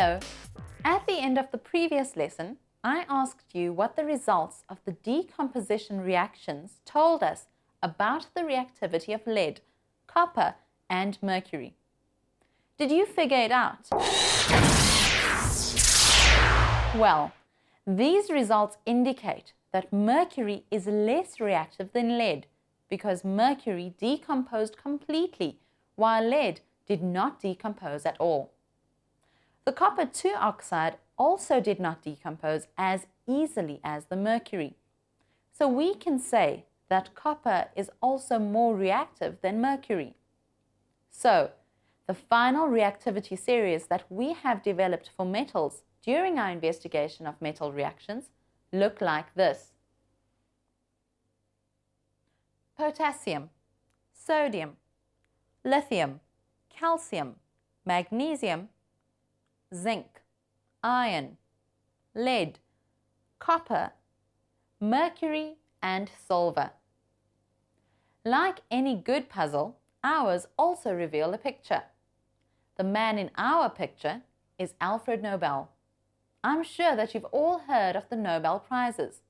Hello. At the end of the previous lesson, I asked you what the results of the decomposition reactions told us about the reactivity of lead, copper, and mercury. Did you figure it out? Well, these results indicate that mercury is less reactive than lead because mercury decomposed completely while lead did not decompose at all. The copper 2 oxide also did not decompose as easily as the mercury. So we can say that copper is also more reactive than mercury. So, the final reactivity series that we have developed for metals during our investigation of metal reactions look like this. Potassium, sodium, lithium, calcium, magnesium, zinc, iron, lead, copper, mercury, and silver. Like any good puzzle, ours also reveal a picture. The man in our picture is Alfred Nobel. I'm sure that you've all heard of the Nobel Prizes.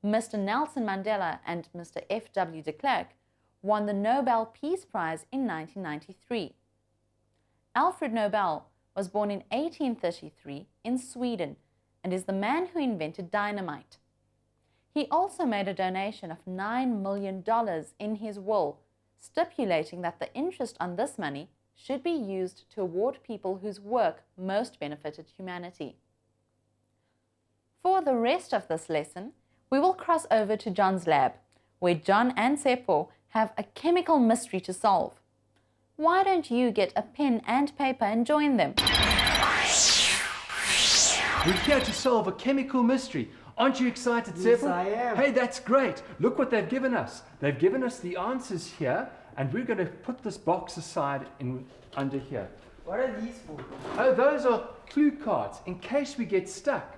Mr. Nelson Mandela and Mr. F.W. de Klerk won the Nobel Peace Prize in 1993. Alfred Nobel was born in 1833 in Sweden and is the man who invented dynamite. He also made a donation of $9 million in his will, stipulating that the interest on this money should be used to award people whose work most benefited humanity. For the rest of this lesson, we will cross over to John's lab, where John and Seppo have a chemical mystery to solve. Why don't you get a pen and paper and join them? We're here to solve a chemical mystery. Aren't you excited, Seppo? Yes, I am. Hey, that's great. Look what they've given us. They've given us the answers here, and we're going to put this box aside under here. What are these for? Oh, those are clue cards in case we get stuck.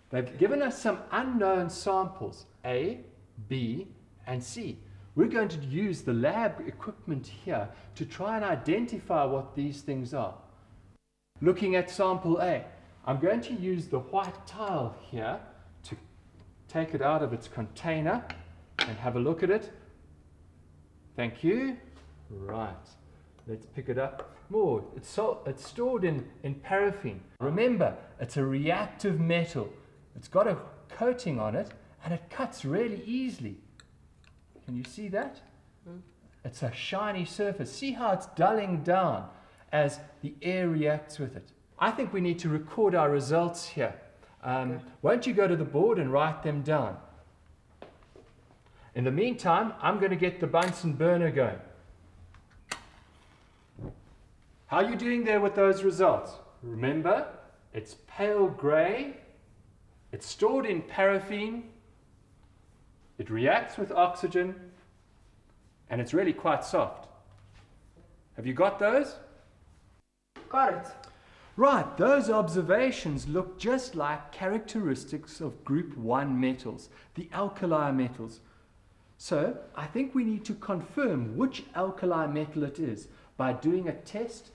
They've given us some unknown samples, A, B, and C. We're going to use the lab equipment here to try and identify what these things are. Looking at sample A, I'm going to use the white tile here to take it out of its container and have a look at it. Thank you. Right, let's pick it up more. It's stored in paraffin. Remember, it's a reactive metal. It's got a coating on it and it cuts really easily. Can you see that? It's a shiny surface. See how it's dulling down as the air reacts with it. I think we need to record our results here. Won't you go to the board and write them down? In the meantime, I'm going to get the Bunsen burner going. How are you doing there with those results? Remember, it's pale grey, it's stored in paraffin, it reacts with oxygen, and it's really quite soft. Have you got those? Got it. Right, those observations look just like characteristics of group 1 metals, the alkali metals. So, I think we need to confirm which alkali metal it is by doing a test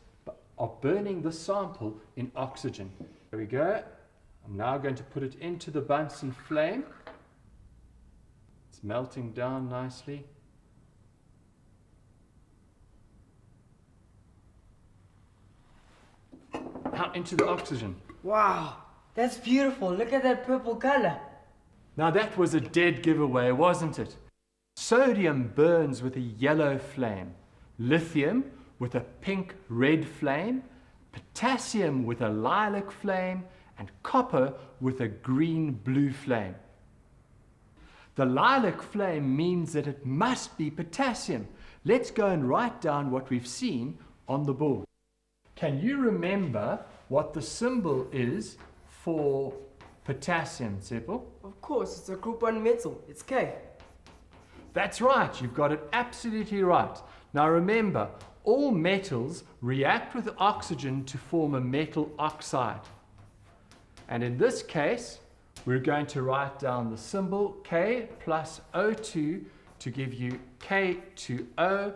of burning the sample in oxygen. There we go. I'm now going to put it into the Bunsen flame. It's melting down nicely. Now into the oxygen. Wow, that's beautiful. Look at that purple color. Now that was a dead giveaway, wasn't it? Sodium burns with a yellow flame, lithium with a pink-red flame, potassium with a lilac flame, and copper with a green-blue flame. The lilac flame means that it must be potassium. Let's go and write down what we've seen on the board. Can you remember what the symbol is for potassium, Seppo? Of course, it's a group 1 metal. It's K. That's right, you've got it absolutely right. Now remember, all metals react with oxygen to form a metal oxide. And in this case, we're going to write down the symbol K plus O2 to give you K2O.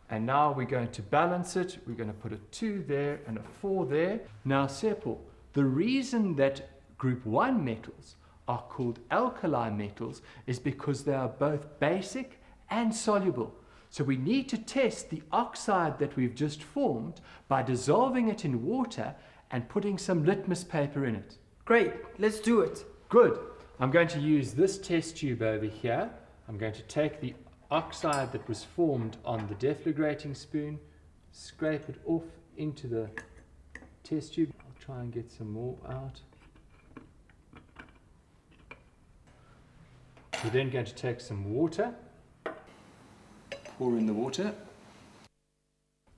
And now we're going to balance it. We're going to put a 2 there and a 4 there. Now, Seppo, The reason that group 1 metals are called alkali metals is because they are both basic and soluble. So we need to test the oxide that we've just formed by dissolving it in water and putting some litmus paper in it. Great, let's do it. Good. I'm going to use this test tube over here. I'm going to take the oxide that was formed on the deflagrating spoon, scrape it off into the test tube. I'll try and get some more out. We're then going to take some water, pour in the water.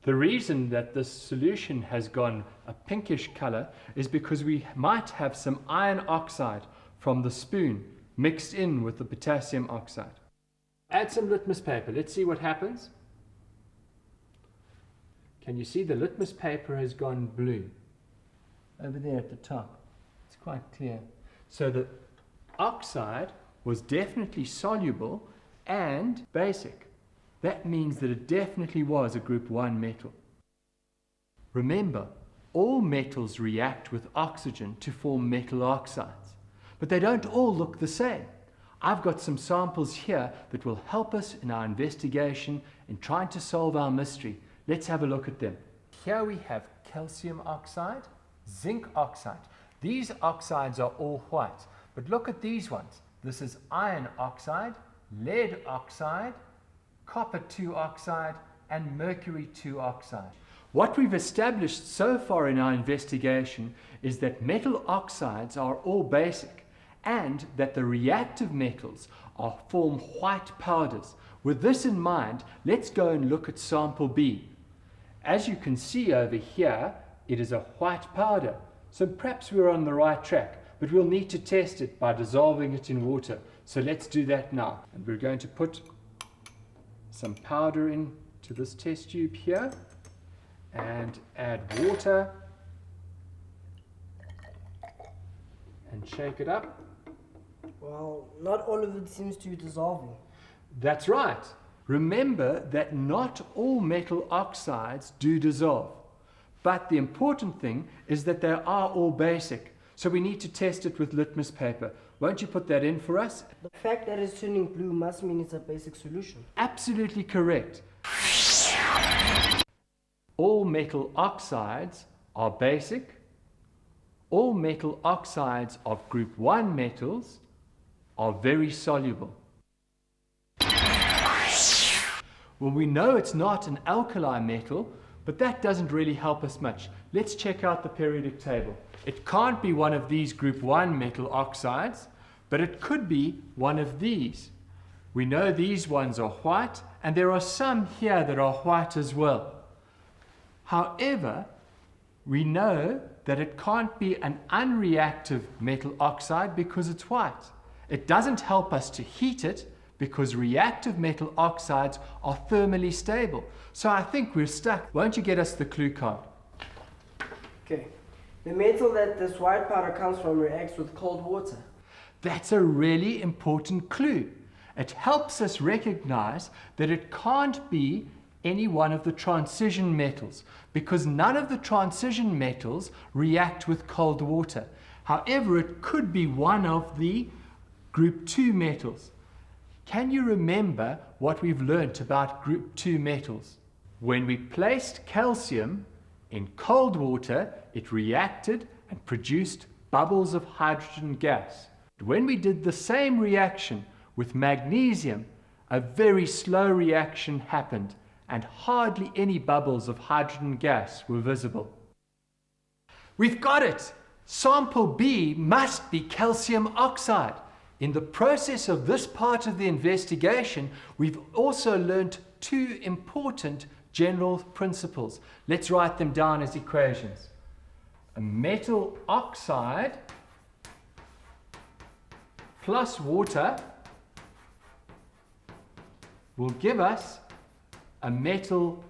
The reason that this solution has gone a pinkish color is because we might have some iron oxide from the spoon mixed in with the potassium oxide. Add some litmus paper. Let's see what happens. Can you see the litmus paper has gone blue? Over there at the top. It's quite clear. So the oxide was definitely soluble and basic. That means that it definitely was a group 1 metal. Remember, all metals react with oxygen to form metal oxides, but they don't all look the same. I've got some samples here that will help us in our investigation in trying to solve our mystery. Let's have a look at them. Here we have calcium oxide, zinc oxide. These oxides are all white, but look at these ones. This is iron oxide, lead oxide, copper 2 oxide, and mercury 2 oxide. What we've established so far in our investigation is that metal oxides are all basic and that the reactive metals form white powders. With this in mind, let's go and look at sample B. As you can see over here, it is a white powder, so perhaps we're on the right track. But we'll need to test it by dissolving it in water. So let's do that now. And we're going to put some powder into this test tube here and add water and shake it up. Well, not all of it seems to be dissolving. That's right. Remember that not all metal oxides do dissolve. But the important thing is that they are all basic. So we need to test it with litmus paper. Won't you put that in for us? The fact that it's turning blue must mean it's a basic solution. Absolutely correct. All metal oxides are basic. All metal oxides of group 1 metals are very soluble. Well, we know it's not an alkali metal, but that doesn't really help us much. Let's check out the periodic table. It can't be one of these group 1 metal oxides, but it could be one of these. We know these ones are white, and there are some here that are white as well. However, we know that it can't be an unreactive metal oxide because it's white. It doesn't help us to heat it because reactive metal oxides are thermally stable. So I think we're stuck. Won't you get us the clue card? Okay. The metal that this white powder comes from reacts with cold water. That's a really important clue. It helps us recognize that it can't be any one of the transition metals because none of the transition metals react with cold water. However, it could be one of the group 2 metals. Can you remember what we've learnt about group 2 metals? When we placed calcium in cold water, it reacted and produced bubbles of hydrogen gas. When we did the same reaction with magnesium, a very slow reaction happened and hardly any bubbles of hydrogen gas were visible. We've got it! Sample B must be calcium oxide. In the process of this part of the investigation, we've also learnt 2 important general principles. Let's write them down as equations. A metal oxide plus water will give us a metal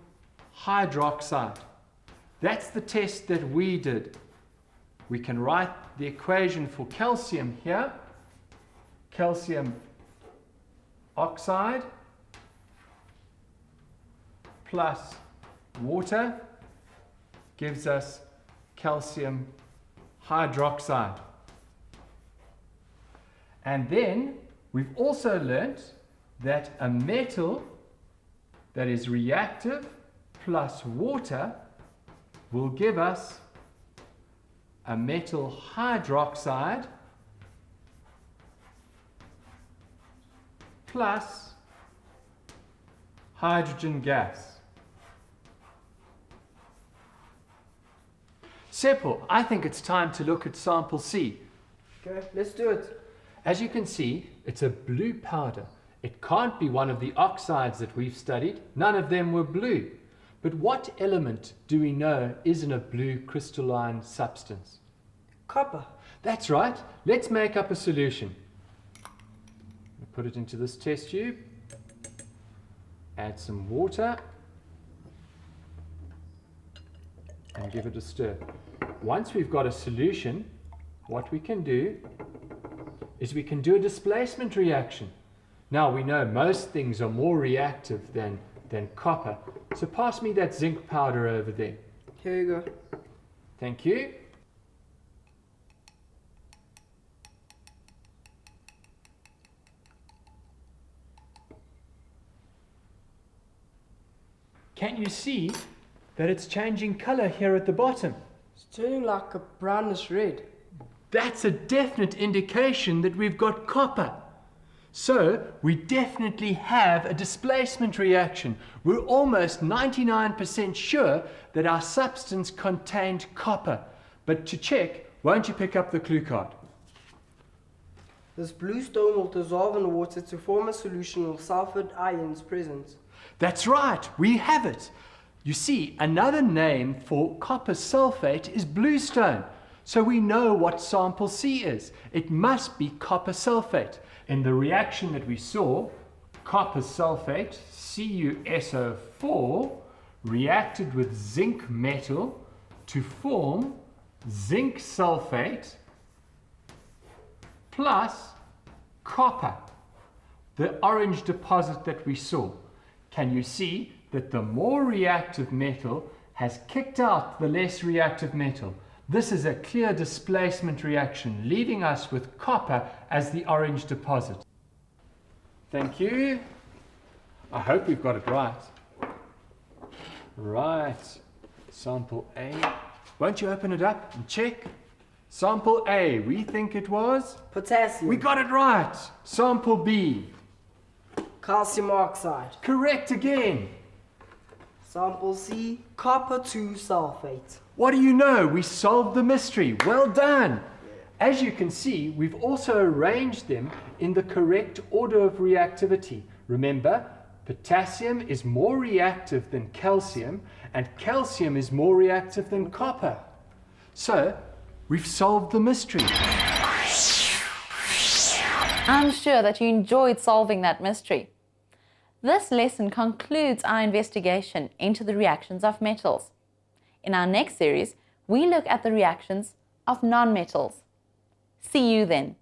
hydroxide. That's the test that we did. We can write the equation for calcium here. Calcium oxide plus water gives us calcium hydroxide. And then we've also learnt that a metal that is reactive plus water will give us a metal hydroxide plus hydrogen gas. Seppo, I think it's time to look at sample C. Okay, let's do it. As you can see, it's a blue powder. It can't be one of the oxides that we've studied. None of them were blue. But what element do we know isn't a blue crystalline substance? Copper. That's right. Let's make up a solution. Put it into this test tube. Add some water. And give it a stir. Once we've got a solution, what we can do is we can do a displacement reaction. Now we know most things are more reactive than copper, so pass me that zinc powder over there. Here you go. Thank you. Can you see that it's changing color here at the bottom? It's turning like a brownish red. That's a definite indication that we've got copper. So we definitely have a displacement reaction. We're almost 99% sure that our substance contained copper. But to check, won't you pick up the clue card? This blue stone will dissolve in water to form a solution with sulfur ions present. That's right, we have it. You see, another name for copper sulfate is bluestone. So we know what sample C is. It must be copper sulfate. In the reaction that we saw, copper sulfate, CuSO4, reacted with zinc metal to form zinc sulfate plus copper, the orange deposit that we saw. Can you see that the more reactive metal has kicked out the less reactive metal? This is a clear displacement reaction, leaving us with copper as the orange deposit. Thank you. I hope we've got it right. Right. Sample A. Won't you open it up and check? Sample A, we think it was? Potassium. We got it right. Sample B. Calcium oxide. Correct again. Sample C, copper 2 sulfate. What do you know? We solved the mystery. Well done. As you can see, we've also arranged them in the correct order of reactivity. Remember, potassium is more reactive than calcium, and calcium is more reactive than copper. So, we've solved the mystery. I'm sure that you enjoyed solving that mystery. This lesson concludes our investigation into the reactions of metals. In our next series, we look at the reactions of nonmetals. See you then.